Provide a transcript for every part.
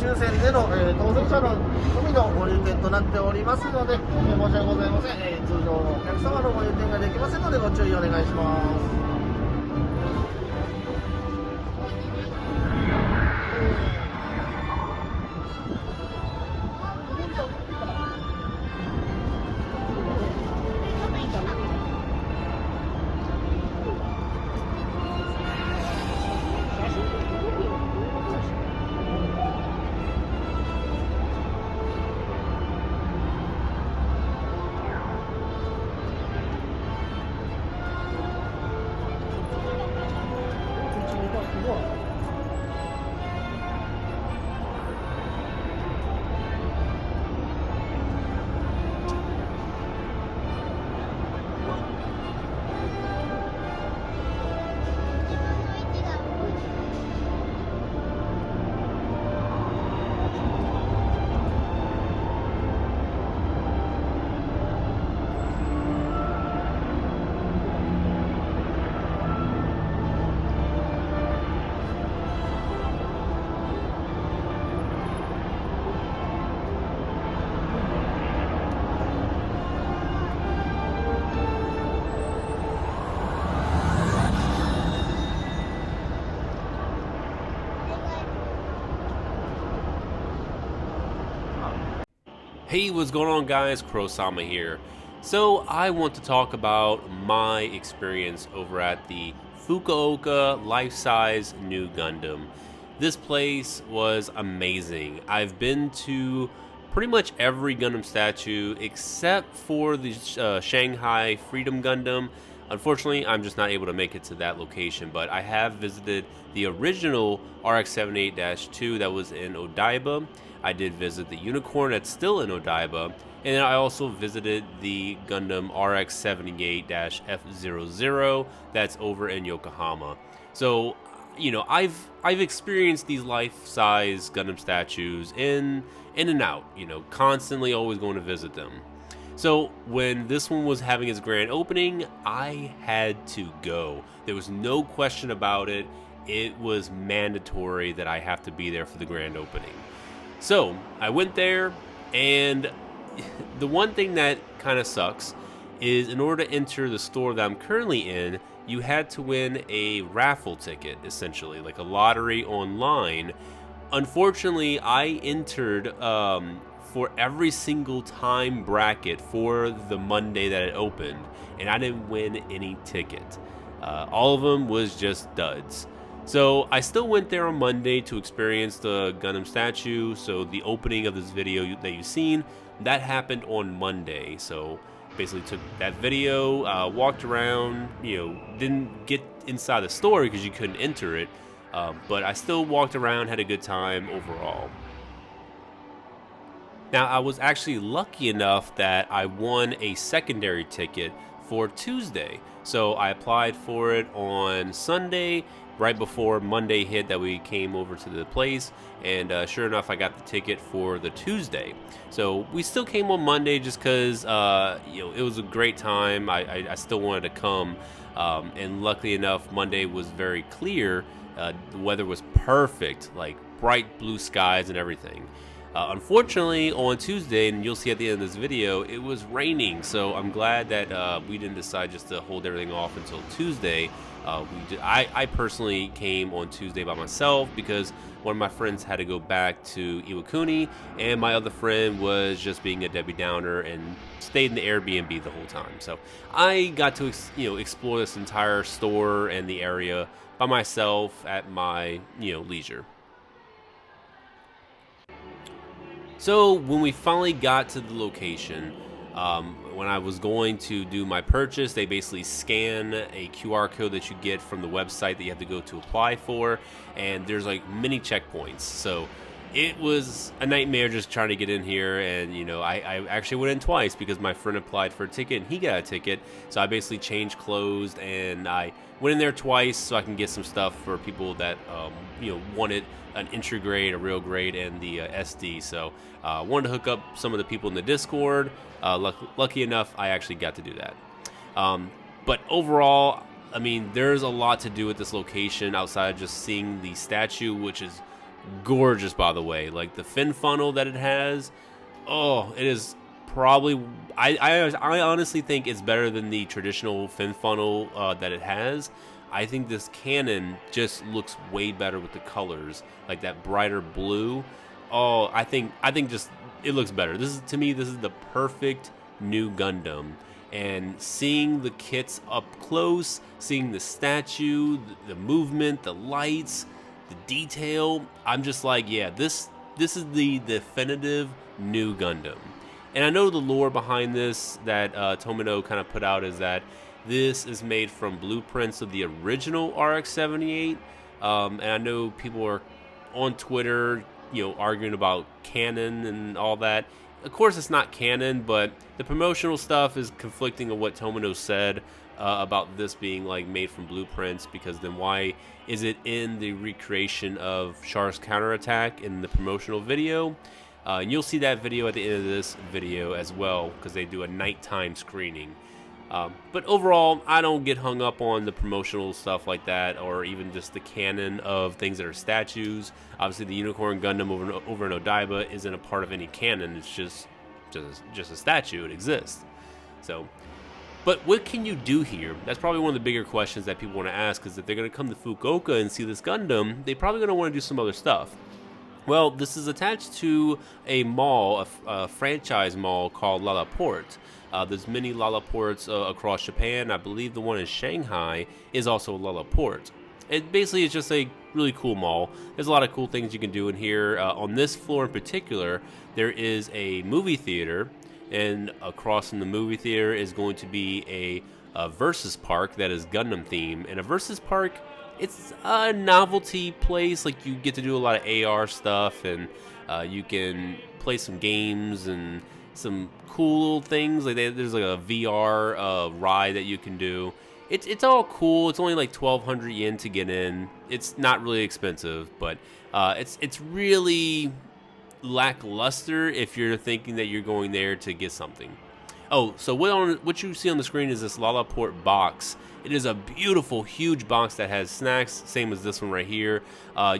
抽選での、当選者ののみのご入店となっておりますので、申し訳ございません、通常のお客様のご入店ができませんのでご注意お願いします。Hey, what's going on, guys? Kurosama here. So I want to talk about my experience over at the Fukuoka life-size new Gundam. This place was amazing. I've been to pretty much every Gundam statue except for the Shanghai Freedom Gundam. Unfortunately, I'm just not able to make it to that location, but I have visited the original RX-78-2 that was in Odaiba. I did visit the Unicorn that's still in Odaiba, and then I also visited the Gundam RX-78-F00 that's over in Yokohama. So, you know, I've experienced these life-size Gundam statues in and out, you know, constantly always going to visit them. So when this one was having its grand opening, I had to go. There was no question about it. It was mandatory that I have to be there for the grand opening. So I went there, and the one thing that kind of sucks is in order to enter the store that I'm currently in, you had to win a raffle ticket, essentially, like a lottery online. Unfortunately, I entered for every single time bracket for the Monday that it opened, and I didn't win any ticket. All of them was just duds. So I still went there on Monday to experience the Gundam statue. So the opening of this video that you've seen, that happened on Monday. So basically took that video, walked around, you know, didn't get inside the store because you couldn't enter it. But I still walked around, had a good time overall. Now, I was actually lucky enough that I won a secondary ticket for Tuesday. So I applied for it on Sunday, right before Monday hit that we came over to the place, and sure enough, I got the ticket for the Tuesday. So we still came on Monday just because, you know, it was a great time. I still wanted to come, and luckily enough, Monday was very clear. The weather was perfect, like bright blue skies and everything. Unfortunately, on Tuesday, and you'll see at the end of this video, it was raining, so I'm glad that we didn't decide just to hold everything off until Tuesday. I personally came on Tuesday by myself because one of my friends had to go back to Iwakuni, and my other friend was just being a Debbie Downer and stayed in the Airbnb the whole time. So I got to explore this entire store and the area by myself at my leisure. So when we finally got to the location, when I was going to do my purchase, they basically scan a QR code that you get from the website that you have to go to apply for, and there's like many checkpoints. So it was a nightmare just trying to get in here, and I actually went in twice because my friend applied for a ticket and he got a ticket. So I basically changed clothes and I went in there twice so I can get some stuff for people that wanted an entry grade, a real grade, and the SD. So wanted to hook up some of the people in the Discord. Lucky enough, I actually got to do that. But overall, I mean, there's a lot to do at this location outside of just seeing the statue, which is gorgeous, by the way. Like the fin funnel that it has, oh, it is probably. I honestly think it's better than the traditional fin funnel that it has. I think this cannon just looks way better with the colors, like that brighter blue. Oh, I think just it looks better. To me, this is the perfect new Gundam. And seeing the kits up close, seeing the statue, the movement, the lights, the detail, I'm just like, yeah, this is the definitive new Gundam. And I know the lore behind this that Tomino kind of put out is that this is made from blueprints of the original RX-78. And I know people are on Twitter, arguing about canon and all that. Of course, it's not canon, but the promotional stuff is conflicting with what Tomino said about this being like made from blueprints. Because then why is it in the recreation of Char's counterattack in the promotional video? And you'll see that video at the end of this video as well, because they do a nighttime screening. But overall, I don't get hung up on the promotional stuff like that, or even just the canon of things that are statues. Obviously, the Unicorn Gundam over in Odaiba isn't a part of any canon. It's just a statue. It exists. So, but what can you do here? That's probably one of the bigger questions that people want to ask. Is if they're going to come to Fukuoka and see this Gundam, they probably going to want to do some other stuff. Well, this is attached to a mall, a franchise mall called LaLaport. There's many LaLaports across Japan. I believe the one in Shanghai is also a LaLaport. It basically is just a really cool mall. There's a lot of cool things you can do in here. On this floor in particular, there is a movie theater, and across from the movie theater is going to be a Versus Park that is Gundam themed. And a Versus Park, it's a novelty place. Like, you get to do a lot of AR stuff, and you can play some games and some cool things. Like there's like a VR ride that you can do. It's all cool. It's only like 1,200 yen to get in. It's not really expensive, but it's really lackluster if you're thinking that you're going there to get something. Oh, so what you see on the screen is this LaLaport box. It is a beautiful, huge box that has snacks, same as this one right here.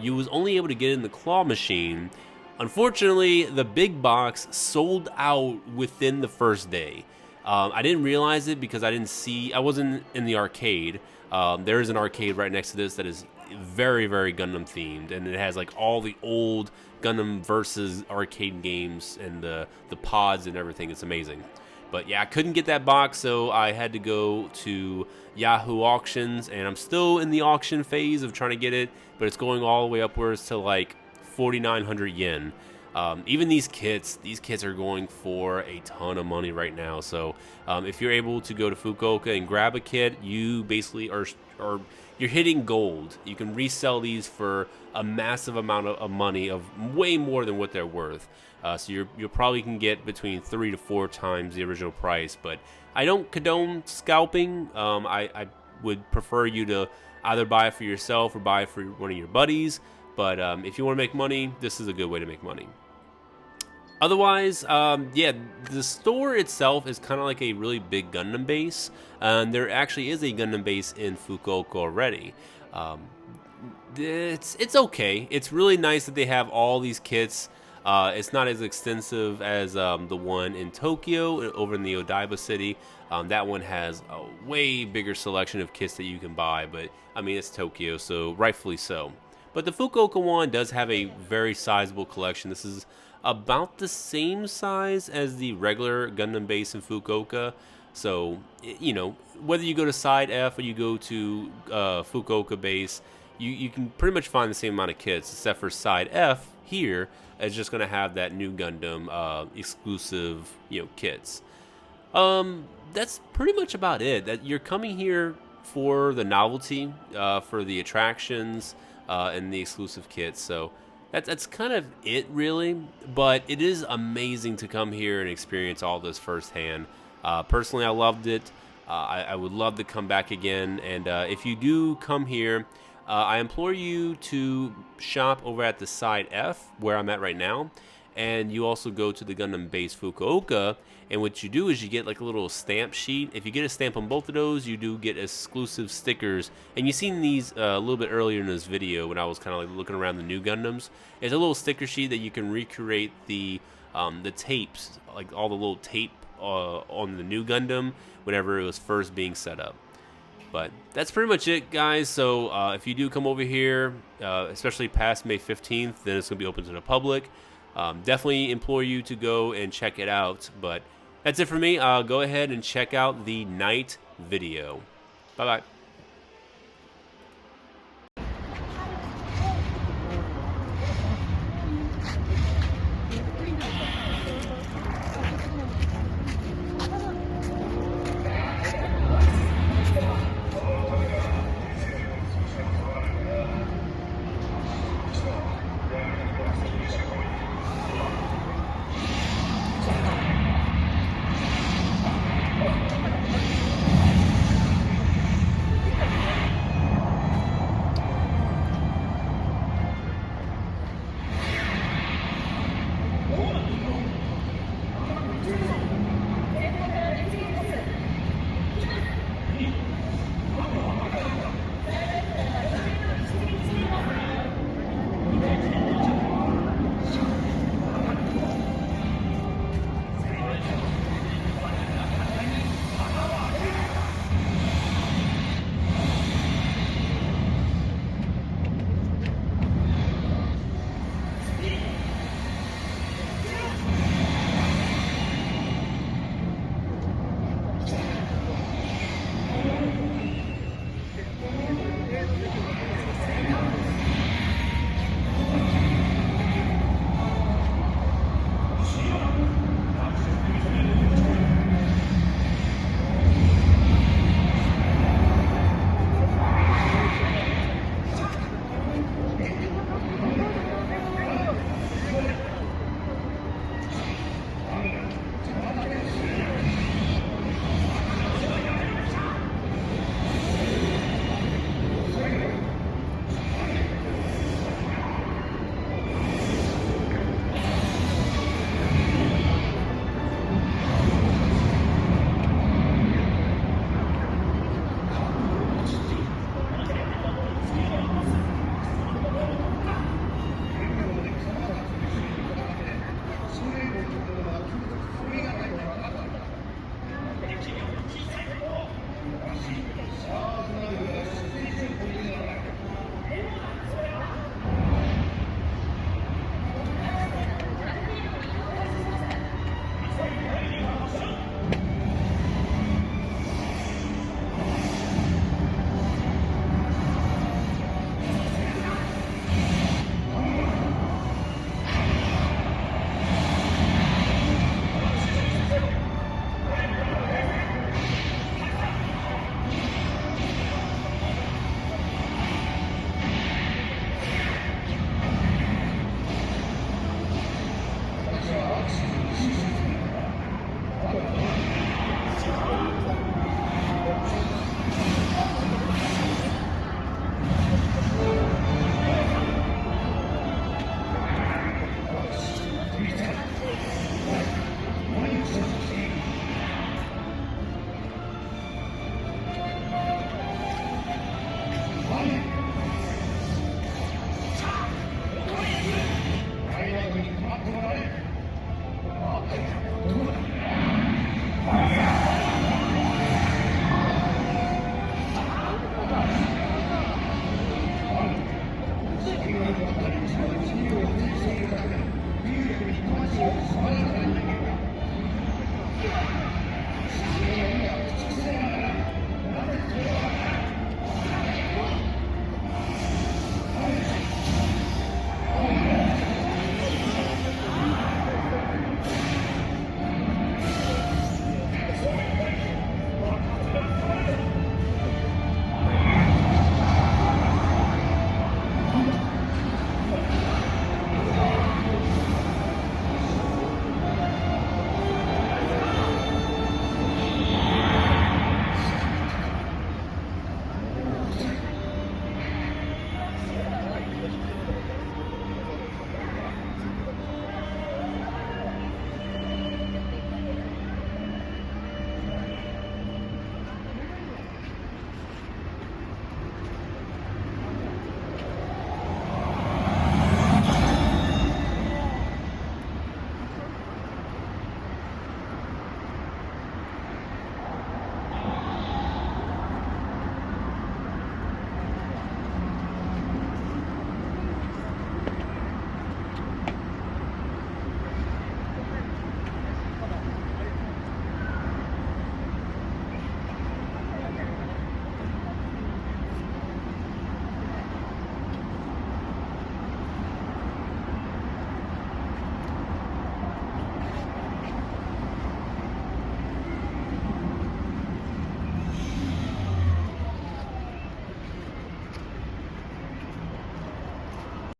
You was only able to get in the claw machine. Unfortunately, the big box sold out within the first day. I didn't realize it because I wasn't in the arcade. There is an arcade right next to this that is very, very Gundam themed, and it has like all the old Gundam versus arcade games and the pods and everything. It's amazing. But yeah, I couldn't get that box, so I had to go to Yahoo Auctions, and I'm still in the auction phase of trying to get it, but it's going all the way upwards to like 4,900 yen. Even these kits are going for a ton of money right now. So if you're able to go to Fukuoka and grab a kit, you basically are you're hitting gold. You can resell these for a massive amount of money, of way more than what they're worth. So you probably can get between 3 to 4 times the original price. But I don't condone scalping. I would prefer you to either buy it for yourself or buy it for one of your buddies. But if you want to make money, this is a good way to make money. Otherwise, yeah, the store itself is kind of like a really big Gundam base. And there actually is a Gundam base in Fukuoka already. It's okay. It's really nice that they have all these kits. It's not as extensive as the one in Tokyo, over in the Odaiba city. That one has a way bigger selection of kits that you can buy. But, I mean, it's Tokyo, so rightfully so. But the Fukuoka one does have a very sizable collection. This is about the same size as the regular Gundam base in Fukuoka. So, whether you go to Side F or you go to Fukuoka base, you can pretty much find the same amount of kits, except for Side F here is just going to have that new Gundam exclusive, kits. That's pretty much about it. That you're coming here for the novelty, for the attractions, and the exclusive kits. So that's kind of it, really. But it is amazing to come here and experience all this firsthand. Personally, I loved it. I would love to come back again. And if you do come here, I implore you to shop over at the Side F, where I'm at right now. and you also go to the Gundam base Fukuoka, and what you do is you get like a little stamp sheet. If you get a stamp on both of those, you do get exclusive stickers, and you've seen these a little bit earlier in this video when I was kind of like looking around the new Gundams. It's a little sticker sheet that you can recreate the tapes, like all the little tape on the new Gundam whenever it was first being set up. But that's pretty much it, guys. So if you do come over here, especially past May 15th, then it's going to be open to the public. Definitely implore you to go and check it out. But that's it for me. Go ahead and check out the night video. Bye-bye.